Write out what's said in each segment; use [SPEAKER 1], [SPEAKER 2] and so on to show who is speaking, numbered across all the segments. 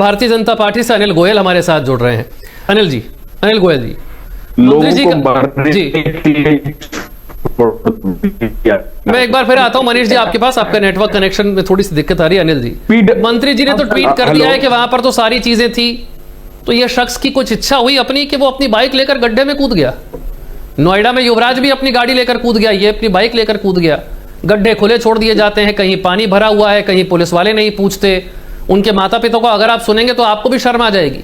[SPEAKER 1] Bharatiya Janata party से अनिल गोयल हमारे साथ जुड़ रहे हैं। अनिल जी, अनिल गोयल जी, मंत्री जी मैं एक बार फिर आता हूं मनीष जी आपके पास, आपका नेटवर्क कनेक्शन में थोड़ी सी दिक्कत आ रही है। अनिल जी, मंत्री जी ने तो ट्वीट कर दिया है कि वहां पर तो सारी चीजें थी, तो यह शख्स की कुछ इच्छा हुई अपनी कि वो अपनी बाइक लेकर गड्ढे में कूद गया। नोएडा में युवराज भी अपनी गाड़ी लेकर कूद गया, ये अपनी बाइक लेकर कूद गया। गड्ढे खुले छोड़ दिए जाते हैं, कहीं पानी भरा हुआ है, कहीं पुलिस वाले नहीं पूछते। उनके माता पिता को अगर आप सुनेंगे तो आपको भी शर्म आ जाएगी।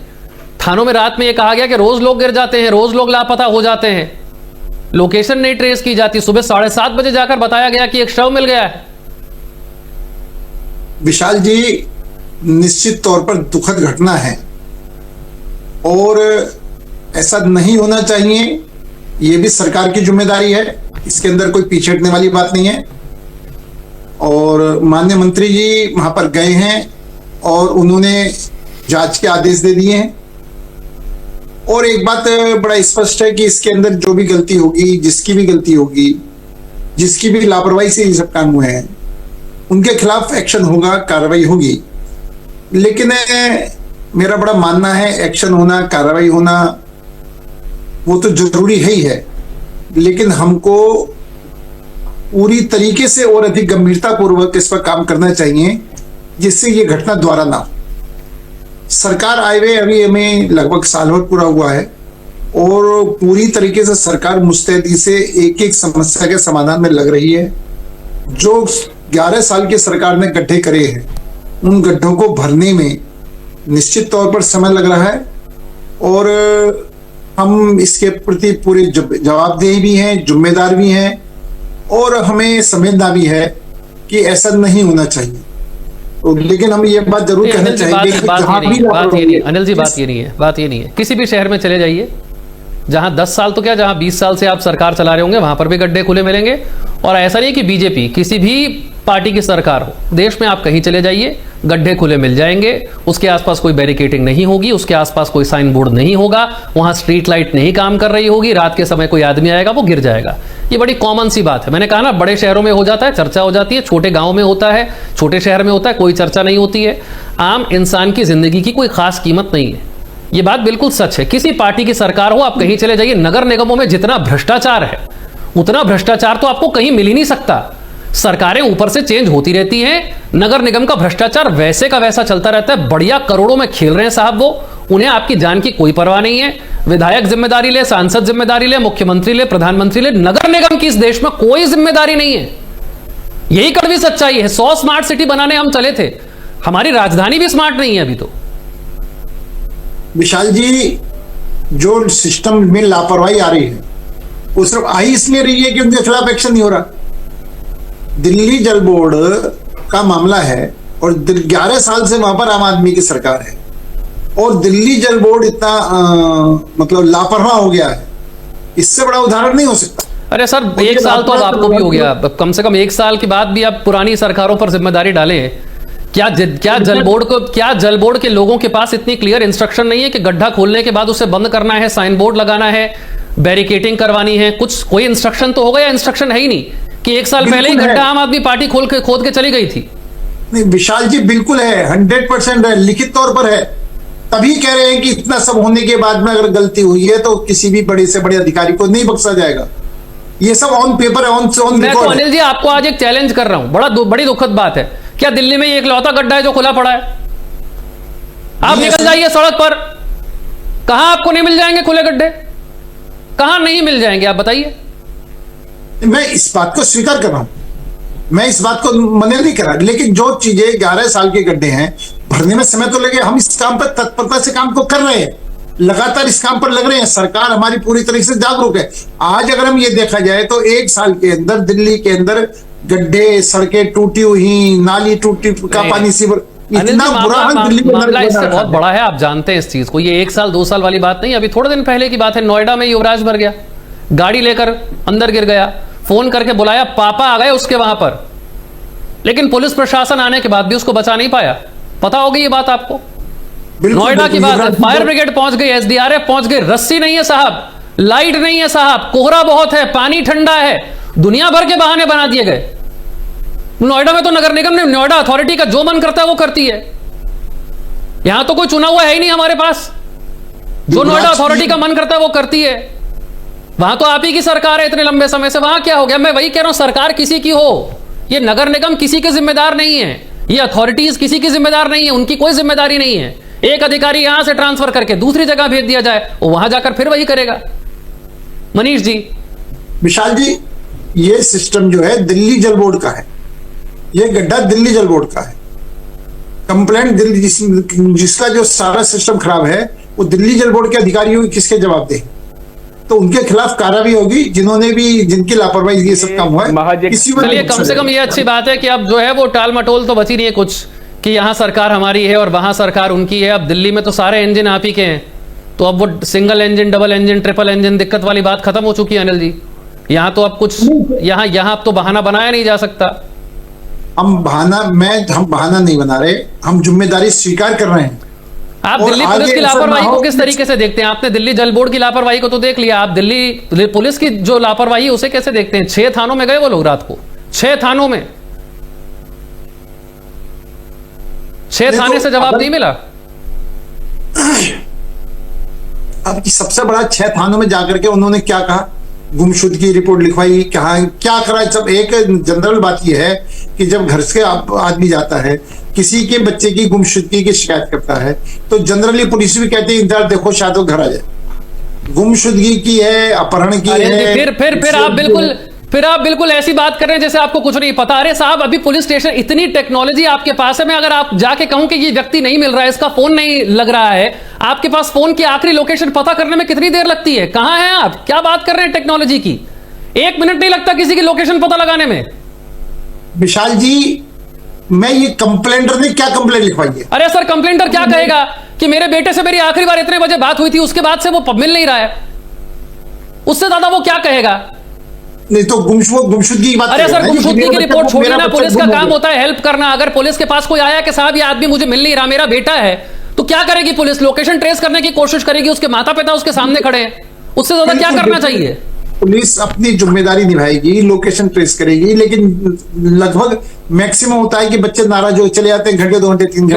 [SPEAKER 1] थानों में रात में यह कहा गया कि रोज लोग गिर जाते हैं, रोज लोग लापता हो जाते हैं, लोकेशन नहीं ट्रेस की जाती। सुबह 7:30 बजे जाकर बताया गया कि एक शव मिल गया है।
[SPEAKER 2] विशाल जी, निश्चित तौर पर दुखद घटना है और ऐसा नहीं होना चाहिए। यह भी सरकार की जिम्मेदारी है, इसके अंदर कोई पीछे हटने वाली बात नहीं है। और माननीय मंत्री जी वहां पर गए हैं और उन्होंने जांच के आदेश दे दिए हैं। और एक बात बड़ा स्पष्ट है कि इसके अंदर जो भी गलती होगी, जिसकी भी गलती होगी, जिसकी भी लापरवाही से ये सब काम हुए हैं, उनके खिलाफ एक्शन होगा, कार्रवाई होगी। लेकिन मेरा बड़ा मानना है एक्शन होना, कार्रवाई होना वो तो जरूरी है ही है, लेकिन हमको पूरी तरीके से और अधिक गंभीरता पूर्वक इस पर काम करना चाहिए जिससे ये घटना दोबारा ना हो। सरकार आए हुए अभी हमें लगभग साल भर पूरा हुआ है और पूरी तरीके से सरकार मुस्तैदी से एक एक समस्या के समाधान में लग रही है। जो 11 साल की सरकार ने गड्ढे करे हैं, उन गड्ढों को भरने में निश्चित तौर पर समय लग रहा है और हम इसके प्रति पूरे जवाबदेही भी हैं, जिम्मेदार भी हैं और हमें समझना भी है कि ऐसा नहीं होना चाहिए। लेकिन हम ये बात जरूर कहना चाहेंगे कि
[SPEAKER 1] अनिल जी, बात ये नहीं है। किसी भी शहर में चले जाइए, जहां 10 साल तो क्या, जहां 20 साल से आप सरकार चला रहे होंगे, वहां पर भी गड्ढे खुले मिलेंगे। और ऐसा नहीं कि बीजेपी, किसी भी पार्टी की सरकार हो, देश में आप कहीं चले जाइए, गड्ढे खुले मिल जाएंगे। उसके आसपास कोई बैरिकेडिंग नहीं होगी, उसके आसपास कोई साइन बोर्ड नहीं होगा, वहां स्ट्रीट लाइट नहीं काम कर रही होगी, रात के समय कोई आदमी आएगा वो गिर जाएगा। ये बड़ी कॉमन सी बात है। मैंने कहा ना, बड़े शहरों में हो जाता है, चर्चा हो जाती है, छोटे गांव में होता है, छोटे शहर में होता है, कोई चर्चा नहीं होती है। आम इंसान की जिंदगी की कोई खास कीमत नहीं है, ये बात बिल्कुल सच है। किसी पार्टी की सरकार हो, आप कहीं चले जाइए, नगर निगमों में जितना भ्रष्टाचार है उतना भ्रष्टाचार तो आपको कहीं मिल ही नहीं सकता। सरकारें ऊपर से चेंज होती रहती हैं, नगर निगम का भ्रष्टाचार वैसे का वैसा चलता रहता है। बढ़िया करोड़ों में खेल रहे हैं साहब वो, उन्हें आपकी जान की कोई परवाह नहीं है। विधायक जिम्मेदारी ले, सांसद जिम्मेदारी ले, मुख्यमंत्री ले, प्रधानमंत्री ले, नगर निगम की इस देश में कोई जिम्मेदारी नहीं है। यही कड़वी सच्चाई है। 100 स्मार्ट सिटी बनाने हम चले थे, हमारी राजधानी भी स्मार्ट नहीं है अभी तो।
[SPEAKER 2] विशाल जी, जो सिस्टम में लापरवाही आ रही है वो सिर्फ आई इसलिए रही है कि उनके खिलाफ एक्शन नहीं हो रहा। दिल्ली जल बोर्ड का मामला है और 11 साल से वहां पर आम आदमी की सरकार है और दिल्ली जल बोर्ड इतना मतलब लापरवाह हो गया है, इससे बड़ा उदाहरण नहीं हो सकता।
[SPEAKER 1] अरे सर, 1 साल तो अब आपको भी हो गया, कम से कम 1 साल के बाद भी आप पुरानी सरकारों पर जिम्मेदारी डालें। क्या जल बोर्ड के लोगों के पास इतनी क्लियर इंस्ट्रक्शन नहीं है कि गड्ढा खोलने के बाद उसे बंद करना है, साइन बोर्ड लगाना है, बैरिकेटिंग करवानी है? कोई इंस्ट्रक्शन तो होगा या इंस्ट्रक्शन है ही नहीं कि 1 साल पहले ही गड्ढा आम आदमी पार्टी खोद के चली गई थी?
[SPEAKER 2] नहीं विशाल जी, बिल्कुल है, 100% है, लिखित तौर पर है। तभी कह रहे हैं कि इतना सब होने के बाद में अगर गलती हुई है तो किसी भी बड़े से बड़े अधिकारी को नहीं बख्शा जाएगा। ये सब ऑन पेपर है, ऑन
[SPEAKER 1] मैं तो अनिल जी आपको आज एक चैलेंज कर रहा हूं, बड़ी दुखद बात है। क्या दिल्ली में ये एकलौता गड्ढा है जो खुला पड़ा है? आप निकल जाइए सड़क पर, कहां आपको नहीं मिल जाएंगे खुले गड्ढे? कहां नहीं मिल जाएंगे आप बताइए?
[SPEAKER 2] मैं इस बात को स्वीकार कर रहा हूं, मैं इस बात को मने नहीं कर रहा, लेकिन जो चीजें 11 साल के गड्ढे हैं, भरने में समय तो लगे। हम इस काम पर तत्परता से काम को कर रहे हैं, लगातार इस काम पर लग रहे हैं। सरकार हमारी पूरी तरीके से जागरूक है। आज अगर हम ये देखा जाए तो 1 साल के अंदर दिल्ली के अंदर गड्ढे, सड़कें टूटी हुई, नाली टूटी का पानी, सीवर, इतना बुरा हाल दिल्ली में
[SPEAKER 1] मामला इससे बहुत बड़ा है। आप जानते हैं इस चीज को, ये 1 साल 2 साल वाली बात नहीं। अभी थोड़े दिन पहले की बात है, नोएडा में युवराज भर गया, गाड़ी लेकर अंदर गिर गया, फोन करके बुलाया, पापा आ गए उसके वहां पर, लेकिन पुलिस प्रशासन आने के बाद भी उसको बचा नहीं पाया। पता होगी ये बात आपको? नोएडा की बात है, फायर ब्रिगेड पहुंच गई, एसडीआरएफ पहुंच गई, रस्सी नहीं है साहब, लाइट नहीं है साहब, कोहरा बहुत है, पानी ठंडा है, दुनिया भर के बहाने बना दिए गए। नोएडा में तो नगर निगम ने, नोएडा अथॉरिटी का जो मन करता है वो करती है। यहां तो कोई चुना हुआ है ही नहीं हमारे पास। जो नोएडा अथॉरिटी का मन करता है वो करती है। वहां तो आप ही की सरकार है इतने लंबे समय से, वहां क्या हो गया? मैं वही कह रहा हूं, सरकार किसी की हो, ये नगर निगम किसी के जिम्मेदार नहीं है, ये अथॉरिटीज किसी की जिम्मेदार नहीं है, उनकी कोई जिम्मेदारी नहीं है। एक अधिकारी यहां से ट्रांसफर करके दूसरी जगह भेज दिया जाए, वो वहां जाकर फिर वही करेगा। मनीष जी।
[SPEAKER 2] विशाल जी, ये सिस्टम जो है दिल्ली जल बोर्ड का है, ये गड्ढा दिल्ली जल बोर्ड का है। कंप्लेंट दिल्ली जिसका जो सारा सिस्टम खराब है वो दिल्ली जल बोर्ड के अधिकारियों की किसके जवाब दे? तो उनके खिलाफ कार्रवाई होगी जिन्होंने भी, जिनकी लापरवाही ये सब काम हुआ है।
[SPEAKER 1] चलिए, कम से कम ये अच्छी बात है कि अब जो है वो टाल मटोल तो बची नहीं है कुछ, कि यहां सरकार हमारी है और वहां सरकार उनकी है। अब दिल्ली में तो सारे इंजन आप ही के हैं, तो अब वो single engine, double engine, triple engine दिक्कत वाली बात खत्म हो चुकी है अनिल जी। यहां तो अब कुछ, यहां अब तो बहाना बनाया नहीं जा सकता।
[SPEAKER 2] हम बहाना नहीं बना रहे, हम जिम्मेदारी स्वीकार कर रहे हैं।
[SPEAKER 1] आप दिल्ली पुलिस की लापरवाही को किस तरीके से देखते हैं? आपने दिल्ली जल बोर्ड की लापरवाही को तो देख लिया, आप दिल्ली पुलिस की जो लापरवाही उसे कैसे देखते हैं? 6 थानों में गए वो लोग रात को, 6 थानों में, 6 थाने से जवाब नहीं मिला।
[SPEAKER 2] अब सबसे बड़ा 6 थानों में जाकर के उन्होंने क्या कहा? गुमशुदगी की रिपोर्ट लिखवाई, क्या करा? सब एक जनरल बात यह है कि जब घर से आदमी जाता है, किसी के बच्चे की गुमशुदगी की शिकायत करता है, तो जनरली पुलिस भी कहती है इंतजार देखो शायद वो घर आ जाए। गुमशुदगी की है, अपहरण की है,
[SPEAKER 1] फिर आप बिल्कुल ऐसी बात कर रहे हैं जैसे आपको कुछ नहीं पता। अरे साहब, अभी पुलिस स्टेशन, इतनी टेक्नोलॉजी आपके पास है, मैं अगर आप जाके कहूं कि ये व्यक्ति नहीं मिल रहा है, इसका फोन नहीं लग रहा है, आपके पास फोन की आखिरी लोकेशन पता करने में कितनी देर लगती है? कहां हैं आप? क्या बात कर रहे हैं टेक्नोलॉजी की? 1 मिनट नहीं लगता किसी की लोकेशन पता लगाने में।
[SPEAKER 2] विशाल जी, मैं ये कंप्लेंटर ने क्या कंप्लेंट लिखवाई है?
[SPEAKER 1] अरे सर, कंप्लेंटर क्या कहेगा कि मेरे बेटे से मेरी आखिरी बार इतने बजे बात हुई थी, उसके बाद से वो मिल नहीं रहा है। उससे ज्यादा वो क्या कहेगा?
[SPEAKER 2] नहीं तो गुमशुदगी की बात।
[SPEAKER 1] अरे सर, गुमशुदगी की रिपोर्ट छोड़िए ना, पुलिस का काम होता है हेल्प करना। अगर पुलिस के पास कोई आया कि साहब ये आदमी मुझे मिल नहीं रहा, मेरा बेटा है, तो क्या करेगी पुलिस? लोकेशन ट्रेस करने की कोशिश करेगी, उसके माता पिता उसके सामने खड़े हैं, उससे ज्यादा क्या करना चाहिए?
[SPEAKER 2] पुलिस अपनी जिम्मेदारी निभाएगी, लोकेशन ट्रेस करेगी, लेकिन लगभग मैक्सिमम होता है कि बच्चे नाराज हो चले जाते हैं, घंटे 2 घंटे 3 घंटे।